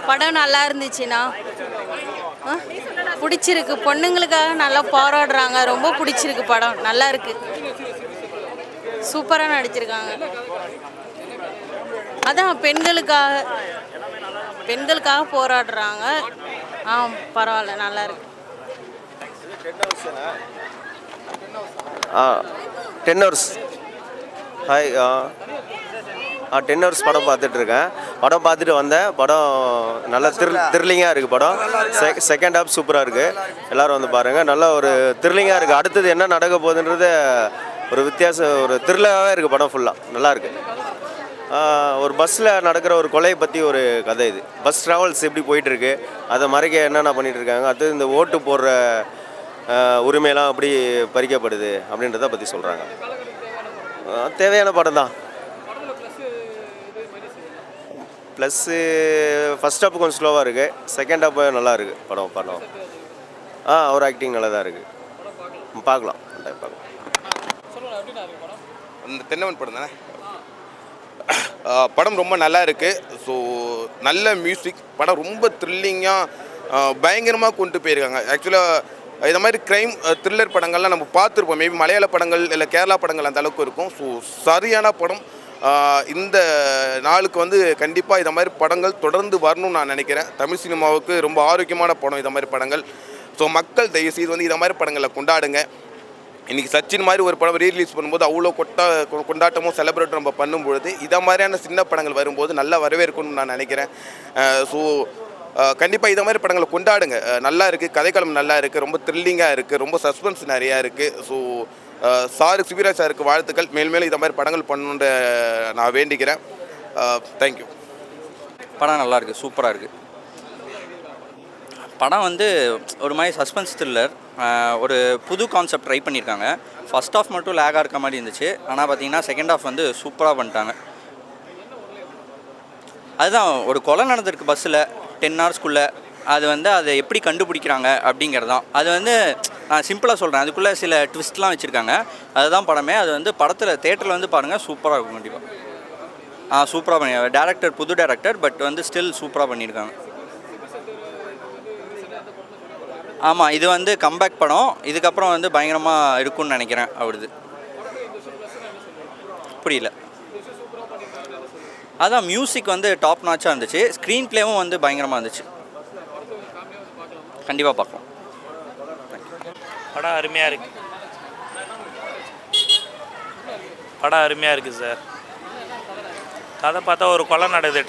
படம் நல்லா இருந்துச்சுண்ணா. பிடிச்சிருக்கு. பொண்ணுங்களுக்காக நல்லா போராடுறாங்க. ரொம்ப பிடிச்சிருக்கு படம். நல்லா இருக்கு. சூப்பராக நடிச்சிருக்காங்க. அதான் பெண்களுக்காக போராடுறாங்க. பரவாயில்ல, நல்லா இருக்கு. 10 hours. ஹாய் 10 hours படம் பார்த்துட்ருக்கேன். படம் பார்த்துட்டு வந்தேன். படம் நல்லா த்ரில்லிங்காக இருக்குது. படம் செகண்ட் ஹாஃப் சூப்பராக இருக்குது. எல்லோரும் வந்து பாருங்கள். நல்ல ஒரு த்ரில்லிங்காக இருக்குது. அடுத்தது என்ன நடக்க போகுதுன்றது ஒரு ஒரு த்ரில்லாகவே இருக்குது. படம் ஃபுல்லாக நல்லாயிருக்கு. ஒரு பஸ்ஸில் நடக்கிற ஒரு கொலையை பற்றி ஒரு கதை இது. பஸ் ட்ராவல்ஸ் எப்படி போயிட்டுருக்கு, அதை மறைக்க என்னென்ன பண்ணிகிட்ருக்காங்க, அது இந்த ஓட்டு போடுற உரிமையெல்லாம் அப்படி பறிக்கப்படுது அப்படின்றத பற்றி சொல்கிறாங்க. தேவையான படம் தான். ப்ளஸ்ஸு ஃபஸ்ட் ஹாப் கொஞ்சம் ஸ்லோவாக இருக்குது. செகண்ட் ஹாப் நல்லா இருக்குது. படம் ஒரு ஆக்டிங் நல்லா தான் இருக்குது. பார்க்கலாம். இந்த தென்னவன் படம் தானே. படம் ரொம்ப நல்லா இருக்குது. ஸோ நல்ல மியூசிக். படம் ரொம்ப த்ரில்லிங்காக பயங்கரமாக கொண்டு போயிருக்காங்க. ஆக்சுவலாக இந்த மாதிரி க்ரைம் த்ரில்லர் படங்கள்லாம் நம்ம பார்த்துருப்போம். மேபி மலையாள படங்கள் இல்லை கேரளா படங்கள் அந்த அளவுக்கு இருக்கும். ஸோ சரியான படம். இந்த நாளுக்கு வந்து கண்டிப்பாக இந்த மாதிரி படங்கள் தொடர்ந்து வரணும்னு நான் நினைக்கிறேன். தமிழ் சினிமாவுக்கு ரொம்ப ஆரோக்கியமான படம் இந்த மாதிரி படங்கள். ஸோ மக்கள் தயவுசெய்து வந்து இந்த மாதிரி படங்களை கொண்டாடுங்க. இன்றைக்கி சச்சின் மாதிரி ஒரு படம் ரீரிலீஸ் பண்ணும்போது அவ்வளோ கொண்டாட்டமும் செலிப்ரேட்டும் நம்ம பண்ணும்பொழுது இதை மாதிரியான சின்ன படங்கள் வரும்போது நல்லா வரவேற்கணும்னு நான் நினைக்கிறேன். ஸோ கண்டிப்பாக இதை மாதிரி படங்களை கொண்டாடுங்க. நல்லா இருக்குது. கதைக்களம் நல்லா இருக்குது. ரொம்ப த்ரில்லிங்காக இருக்குது. ரொம்ப சஸ்பென்ஸ் நிறையா இருக்குது. ஸோ சிவிராஜ் சாருக்கு வாழ்த்துக்கள். மேலும் இதை மாதிரி படங்கள் பண்ணணுன்ற நான் வேண்டிக்கிறேன். தேங்க்யூ. படம் நல்லா இருக்குது. சூப்பராக இருக்குது. படம் வந்து ஒரு மாதிரி சஸ்பென்ஸ் த்ரில்லர். ஒரு புது கான்செப்ட் ட்ரை பண்ணியிருக்காங்க. ஃபஸ்ட் ஹாஃப் மட்டும் லேகாக இருக்க மாதிரி இருந்துச்சு. ஆனால் பார்த்தீங்கன்னா செகண்ட் ஹாஃப் வந்து சூப்பராக பண்ணிட்டாங்க. அதுதான் ஒரு கொலை நடந்திருக்கு பஸ்ஸில் 10 hours. அது வந்து அதை எப்படி கண்டுபிடிக்கிறாங்க அப்படிங்கிறது தான். அது வந்து நான் சிம்பிளாக சொல்கிறேன். அதுக்குள்ளே சில ட்விஸ்ட்லாம் வச்சுருக்காங்க. அதுதான் படமே. அது வந்து படத்தில் தேட்டரில் வந்து பாருங்கள். சூப்பராக இருக்கும் கண்டிப்பாக. சூப்பராக பண்ணி டேரக்டர் புது டேரக்டர் பட் வந்து ஸ்டில் சூப்பராக பண்ணியிருக்காங்க. ஆமாம், இது வந்து கம்பேக் படம். இதுக்கப்புறம் வந்து பயங்கரமாக இருக்கும்னு நினைக்கிறேன். அவருது புரியல. அதான் மியூசிக் வந்து டாப் நாச்சாக இருந்துச்சு. ஸ்க்ரீன் ப்ளேவும் வந்து பயங்கரமாக இருந்துச்சு. கண்டிப்பாக பார்க்கலாம். படம் அருமையாக இருக்குது. படம் அருமையாக இருக்குது சார். கதை பார்த்தா ஒரு கொலை நடக்குது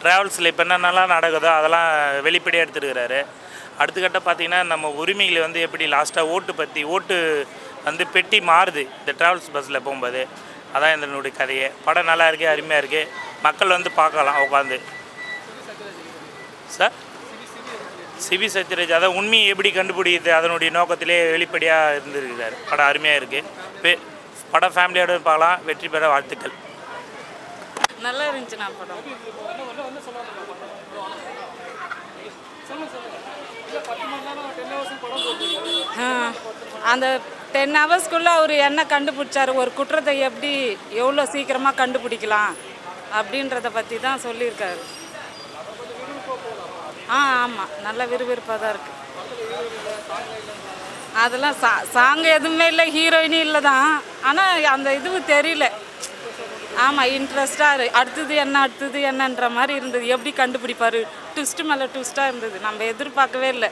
ட்ராவல்ஸில் இப்போ என்னென்னலாம் நடக்குதோ அதெல்லாம் வெளிப்படையாக எடுத்துருக்கிறாரு. அடுத்துக்கட்ட பார்த்திங்கன்னா நம்ம உரிமைகளை வந்து எப்படி லாஸ்ட்டாக ஓட்டு வந்து பெட்டி மாறுது இந்த ட்ராவல்ஸ் பஸ்ஸில் போகும்போது. அதான் இதனுடைய கதையே. படம் நல்லா இருக்குது. அருமையாக இருக்குது. மக்கள் வந்து பார்க்கலாம் உட்காந்து. சார் சிவி சத்யராஜ் அதான் உண்மையை எப்படி கண்டுபிடிக்குது அதனுடைய நோக்கத்திலே வெளிப்படையாக இருந்திருக்கிறார். படம் அருமையாக இருக்குது. படம் ஃபேமிலியோட பார்க்கலாம். வெற்றி பெற வாழ்த்துக்கள். நல்லா இருந்துச்சுண்ணா படம். அந்த 10 hours அவர் என்ன கண்டுபிடிச்சார், ஒரு குற்றத்தை எப்படி எவ்வளோ சீக்கிரமாக கண்டுபிடிக்கலாம் அப்படின்றத பற்றி தான் சொல்லியிருக்காரு. ஆமாம், நல்ல விறுவிறுப்பாக தான் இருக்குது. அதெல்லாம் சாங் எதுவுமே இல்லை, ஹீரோயினி இல்லை தான். ஆனால் அந்த இது தெரியல. ஆமாம், இன்ட்ரெஸ்டாக அடுத்தது என்னன்ற மாதிரி இருந்தது. எப்படி கண்டுபிடிப்பார், ட்விஸ்ட்டு மேலே ட்விஸ்ட்டாக இருந்தது. நம்ம எதிர்பார்க்கவே இல்லை.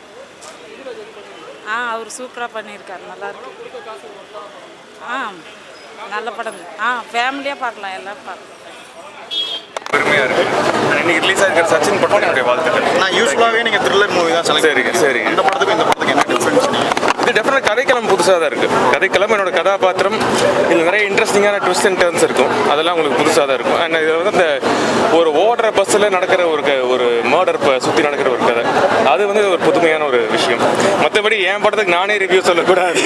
அவர் சூப்பராக பண்ணியிருக்காரு. நல்லாயிருக்கு. நல்ல படம். ஃபேமிலியாக பார்க்கலாம். எல்லோரும் பார்க்கலாம். பெருமையாக இருக்குது. இன்னைக்கு ரிலீஸ் ஆகிருக்கிற சச்சின் படத்துடைய வாழ்த்துக்கள். நான் யூஸ்வலாகவே நீங்கள் த்ரில்லர் மூவி தான் செலக்ட். சரி. அந்த படத்துக்கும் இந்த படத்துக்கு என்ன டிஃப்ரென்ஸ்? இது டெஃபினட் கதைக்களம் புதுசாக தான் இருக்குது. கதைக்களம் என்னோட கதாபாத்திரம் இதில் நிறைய இன்ட்ரெஸ்டிங்கான ட்விஸ்ட் அண்ட் டர்ன்ஸ் இருக்கும். அதெல்லாம் உங்களுக்கு புதுசாக தான் இருக்கும். அண்ட் இதில் வந்து அந்த ஒரு ஓடுற பஸ்ஸில் நடக்கிற ஒரு மர்டர் சுற்றி நடக்கிற ஒரு கதை, அது வந்து ஒரு புதுமையான ஒரு விஷயம். மற்றபடி என் படத்துக்கு நானே ரிவ்யூ சொல்லக்கூடாது.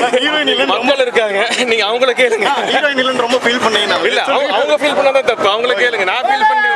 மக்கள் இருக்காங்க, நீங்கள் அவங்கள கேளுங்க. ஹீரோயின் ரொம்ப ஃபீல் பண்ணீங்க. இல்லை, அவங்க ஃபீல் பண்ணாதான் தப்பு. அவங்கள கேளுங்க. நான் ஃபீல் பண்ணி